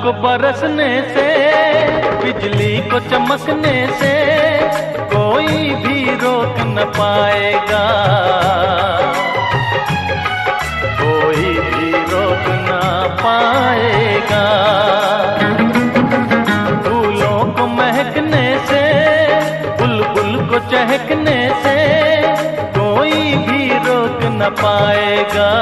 को बरसने से, बिजली को चमकने से कोई भी रोक न पाएगा, कोई भी रोक न पाएगा। फूलों को महकने से, बुलबुल को चहकने से कोई भी रोक न पाएगा।